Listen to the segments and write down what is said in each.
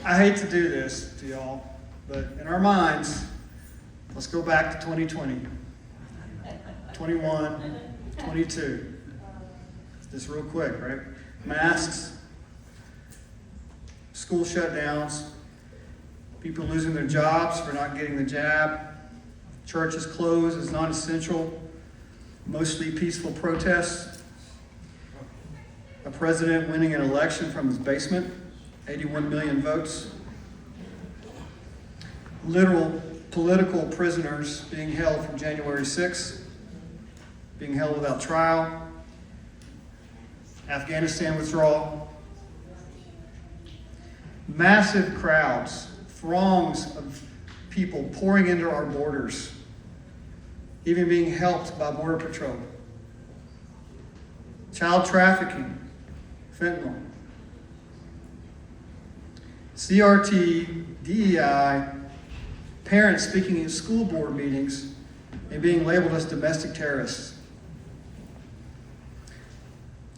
I hate to do this to y'all, but in our minds, let's go back to 2020, 21, 22. Just real quick, right? Masks, school shutdowns, people losing their jobs for not getting the jab, churches closed as non-essential, mostly peaceful protests, a president winning an election from his basement, 81 million votes, literal political prisoners being held from January 6th, being held without trial, Afghanistan withdrawal, massive crowds, throngs of people pouring into our borders, even being helped by Border Patrol, child trafficking, fentanyl, CRT, DEI, parents speaking at school board meetings and being labeled as domestic terrorists.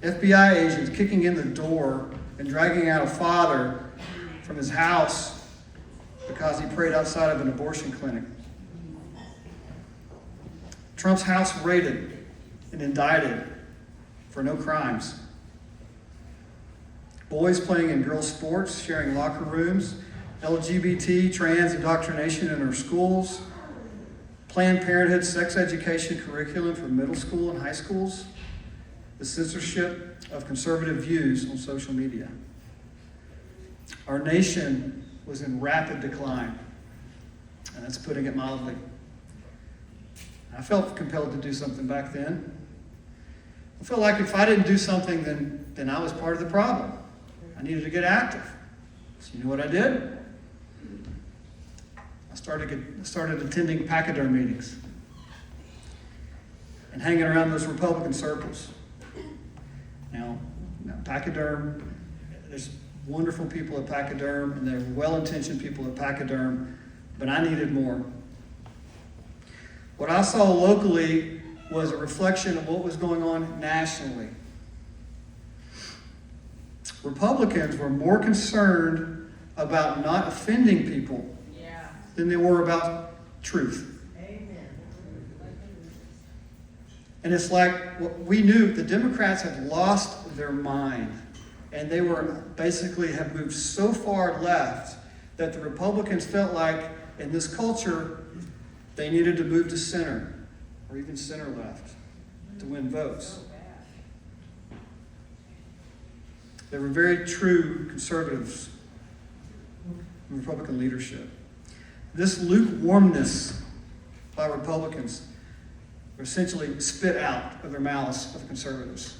FBI agents kicking in the door and dragging out a father from his house because he prayed outside of an abortion clinic. Trump's house raided and indicted for no crimes. Boys playing in girls' sports, sharing locker rooms, LGBT, trans indoctrination in our schools, Planned Parenthood sex education curriculum for middle school and high schools, the censorship of conservative views on social media. Our nation was in rapid decline, and that's putting it mildly. I felt compelled to do something back then. I felt like if I didn't do something, then I was part of the problem. I needed to get active. So you know what I did? I started attending pachyderm meetings and hanging around those Republican circles. Now pachyderm, there's wonderful people at pachyderm, and they're well-intentioned people at pachyderm, but I needed more. What I saw locally was a reflection of what was going on nationally. Republicans were more concerned about not offending people than they were about truth. Amen. And it's like we knew the Democrats had lost their mind, and they were basically have moved so far left that the Republicans felt like in this culture they needed to move to center or even center left to win votes. They were very true conservatives in Republican leadership. This lukewarmness by Republicans were essentially spit out of their mouths of conservatives.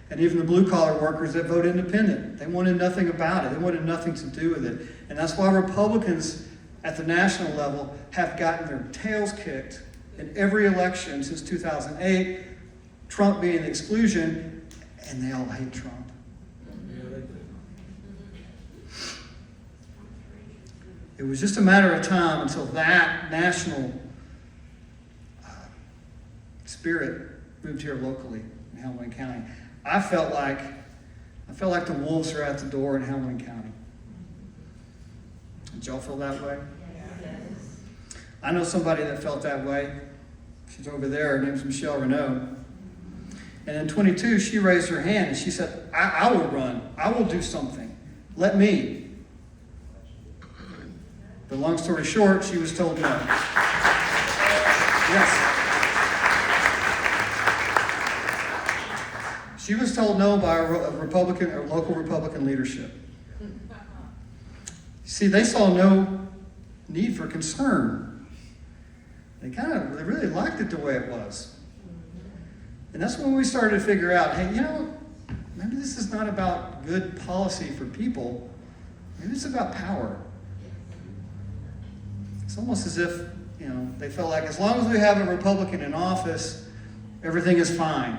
And even the blue-collar workers that vote independent, they wanted nothing about it. They wanted nothing to do with it. And that's why Republicans at the national level have gotten their tails kicked in every election since 2008, Trump being the exclusion, and they all hate Trump. It was just a matter of time until that national spirit moved here locally in Hamilton County. I felt like the wolves are at the door in Hamilton County. Did y'all feel that way? Yes. I know somebody that felt that way. She's over there. Her name's Michelle Renault. And in 22, she raised her hand and she said, I will run. I will do something. Let me. But long story short, she was told no. Yes. She was told no by a Republican or local Republican leadership. See, they saw no need for concern. They really liked it the way it was. And that's when we started to figure out, hey, maybe this is not about good policy for people. Maybe it's about power. It's almost as if, they felt like as long as we have a Republican in office, everything is fine,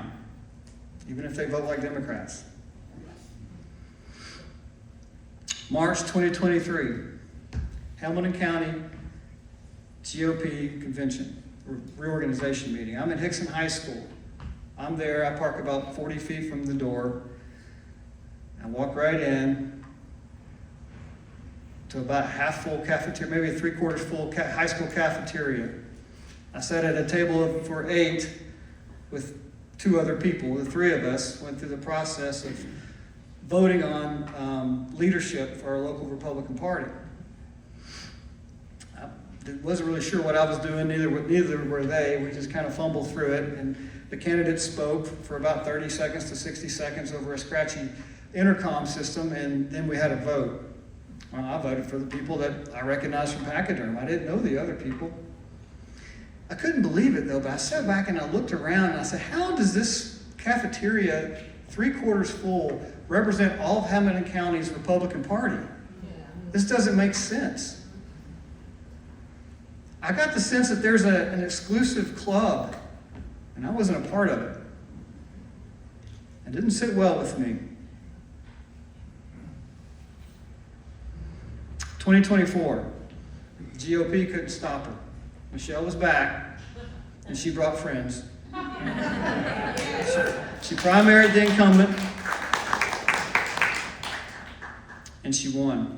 even if they vote like Democrats. March 2023, Hamilton County GOP convention, reorganization meeting. I'm at Hickson High School. I'm there. I park about 40 feet from the door. I walk right in to about half full cafeteria, maybe a 3/4 full high school cafeteria. I sat at a table for 8 with 2 other people. The 3 of us went through the process of voting on leadership for our local Republican Party. I wasn't really sure what I was doing, neither were they. We just kind of fumbled through it, and the candidates spoke for about 30 seconds to 60 seconds over a scratchy intercom system, and then we had a vote. Well, I voted for the people that I recognized from Pachyderm. I didn't know the other people. I couldn't believe it, though, but I sat back and I looked around and I said, how does this cafeteria, 3/4 full, represent all of Hamilton County's Republican Party? This doesn't make sense. I got the sense that there's an exclusive club, and I wasn't a part of it. It didn't sit well with me. 2024, GOP couldn't stop her. Michelle was back, and she brought friends. She primaried the incumbent, and she won.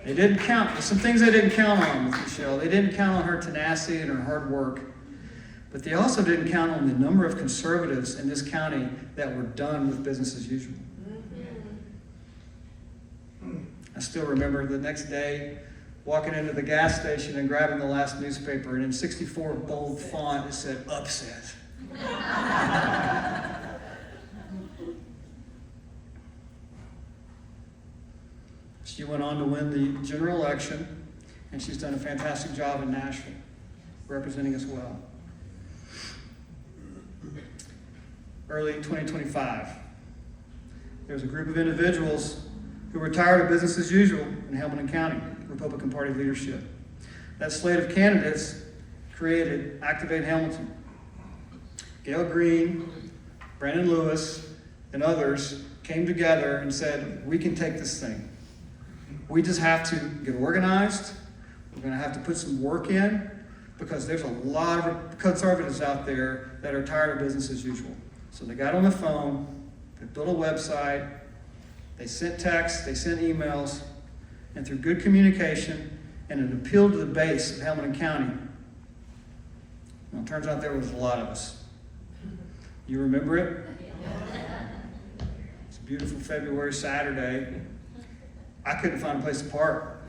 They didn't count. There's some things they didn't count on with Michelle. They didn't count on her tenacity and her hard work, but they also didn't count on the number of conservatives in this county that were done with business as usual. I still remember the next day walking into the gas station and grabbing the last newspaper, and in 64 bold font it said, upset. She went on to win the general election, and she's done a fantastic job in Nashville, representing us well. Early 2025, there was a group of individuals who were tired of business as usual in Hamilton County, Republican Party leadership. That slate of candidates created Activate Hamilton. Gail Green, Brandon Lewis, and others came together and said, we can take this thing. We just have to get organized. We're going to have to put some work in, because there's a lot of conservatives out there that are tired of business as usual. So they got on the phone, they built a website, they sent texts, they sent emails, and through good communication and an appeal to the base of Hamilton County, well, it turns out there was a lot of us. You remember it? It's a beautiful February Saturday. I couldn't find a place to park.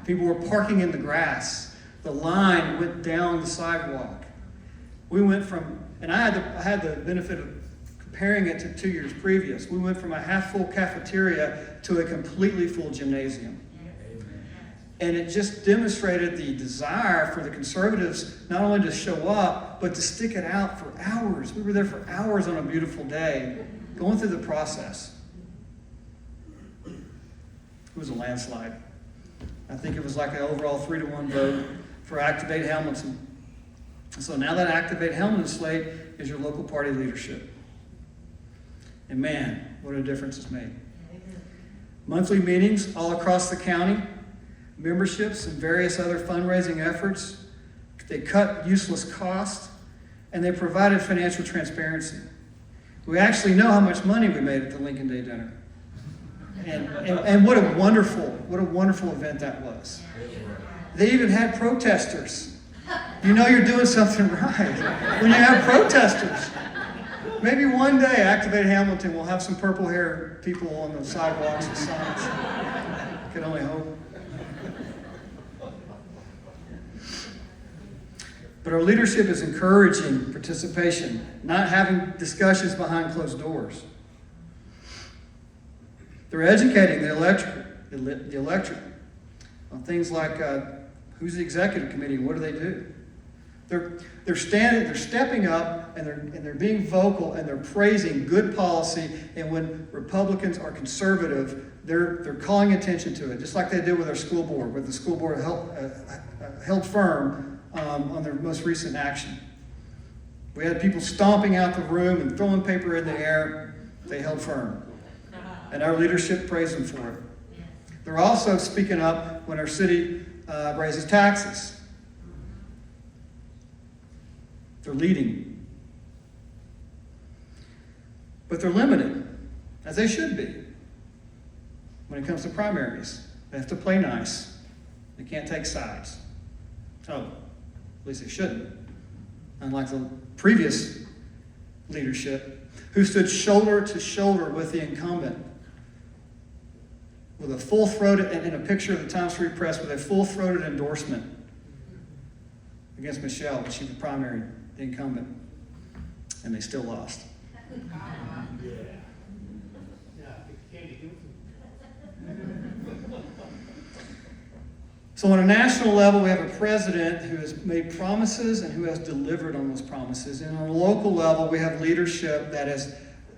People were parking in the grass. The line went down the sidewalk. We went from, and I had the benefit of comparing it to 2 years previous. We went from a half-full cafeteria to a completely full gymnasium. And it just demonstrated the desire for the conservatives not only to show up, but to stick it out for hours. We were there for hours on a beautiful day, going through the process. It was a landslide. I think it was like an overall 3-1 vote for Activate Hamilton. So now that Activate Hamilton slate is your local party leadership. And man, what a difference it's made. Monthly meetings all across the county, memberships and various other fundraising efforts. They cut useless costs, and they provided financial transparency. We actually know how much money we made at the Lincoln Day dinner. And what a wonderful event that was. They even had protesters. You know you're doing something right when you have protesters. Maybe one day Activate Hamilton will have some purple hair people on the sidewalks and signs. Can only hope. But our leadership is encouraging participation, not having discussions behind closed doors. They're educating the electorate on things like who's the executive committee, what do they do? They're stepping up, and they're being vocal, and they're praising good policy. And when Republicans are conservative, they're calling attention to it, just like they did with our school board, where the school board held firm on their most recent action. We had people stomping out the room and throwing paper in the air. They held firm. And our leadership praised them for it. They're also speaking up when our city raises taxes. They're leading. But they're limited, as they should be, when it comes to primaries. They have to play nice. They can't take sides. Oh, at least they shouldn't. Unlike the previous leadership, who stood shoulder to shoulder with the incumbent, with a full-throated, and in a picture of the Times Free Press, with a full-throated endorsement against Michelle, but she was primary, the incumbent, and they still lost. So on a national level, we have a president who has made promises and who has delivered on those promises. And on a local level, we have leadership that is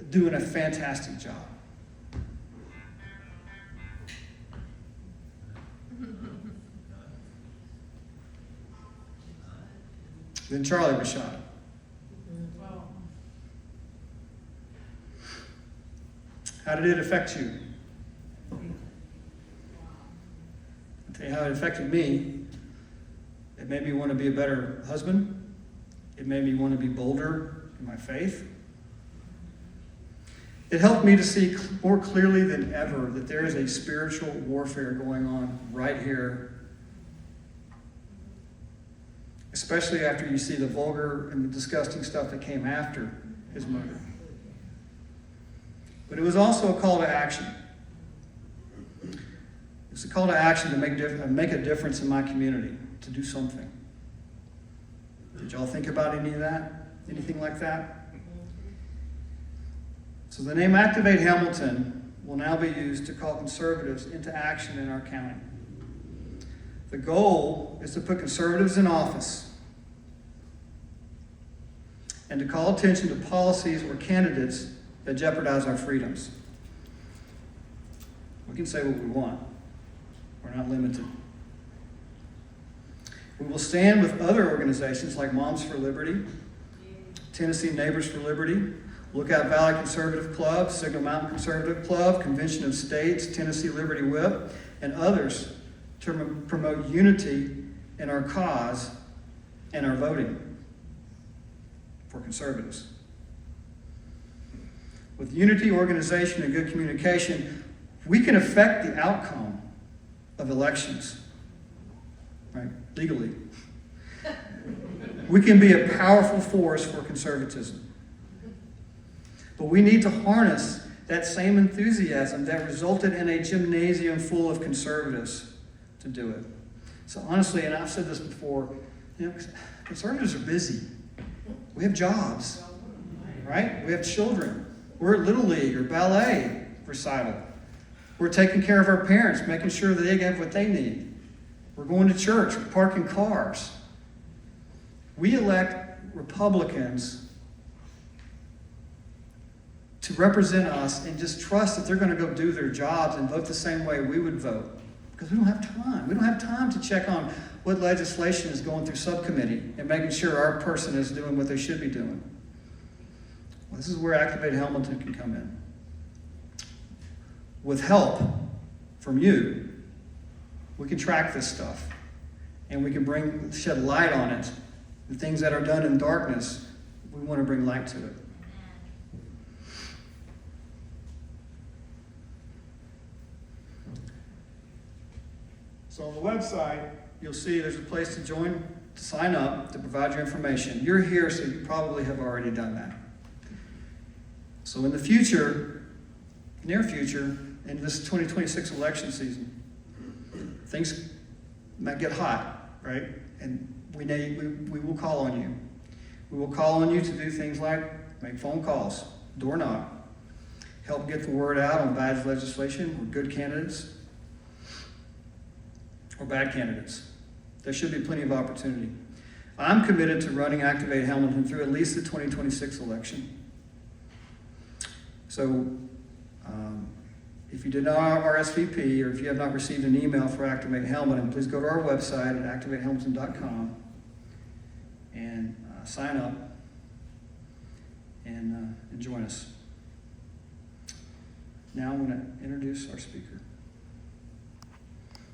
doing a fantastic job. Then Charlie was shot. How did it affect you? I'll tell you how it affected me. It made me want to be a better husband. It made me want to be bolder in my faith. It helped me to see more clearly than ever that there is a spiritual warfare going on right here, especially after you see the vulgar and the disgusting stuff that came after his murder. But it was also a call to action. It's a call to action to make a difference in my community, to do something. Did y'all think about any of that? Anything like that? So the name Activate Hamilton will now be used to call conservatives into action in our county. The goal is to put conservatives in office and to call attention to policies or candidates that jeopardize our freedoms. We can say what we want. We're not limited. We will stand with other organizations like Moms for Liberty, Tennessee Neighbors for Liberty, Lookout Valley Conservative Club, Signal Mountain Conservative Club, Convention of States, Tennessee Liberty Whip, and others to promote unity in our cause and our voting for conservatives. With unity, organization, and good communication, we can affect the outcome of elections, right? Legally. We can be a powerful force for conservatism. But we need to harness that same enthusiasm that resulted in a gymnasium full of conservatives to do it. So honestly, and I've said this before, conservatives are busy. We have jobs, right? We have children. We're at Little League or ballet recital. We're taking care of our parents, making sure that they have what they need. We're going to church, we're parking cars. We elect Republicans to represent us and just trust that they're going to go do their jobs and vote the same way we would vote. Because we don't have time. We don't have time to check on what legislation is going through subcommittee and making sure our person is doing what they should be doing. Well, this is where Activate Hamilton can come in. With help from you, we can track this stuff and we can shed light on it. The things that are done in darkness, we want to bring light to it. So on the website, you'll see there's a place to join, to sign up, to provide your information. You're here, so you probably have already done that. So in the future, near future, in this 2026 election season, things might get hot, right? And we will call on you. We will call on you to do things like make phone calls, door knock, help get the word out on bad legislation or good candidates or bad candidates. There should be plenty of opportunity. I'm committed to running Activate Hamilton through at least the 2026 election. So if you did not RSVP or if you have not received an email for Activate Hamilton, please go to our website at activatehamilton.com and sign up and join us. Now I'm going to introduce our speaker.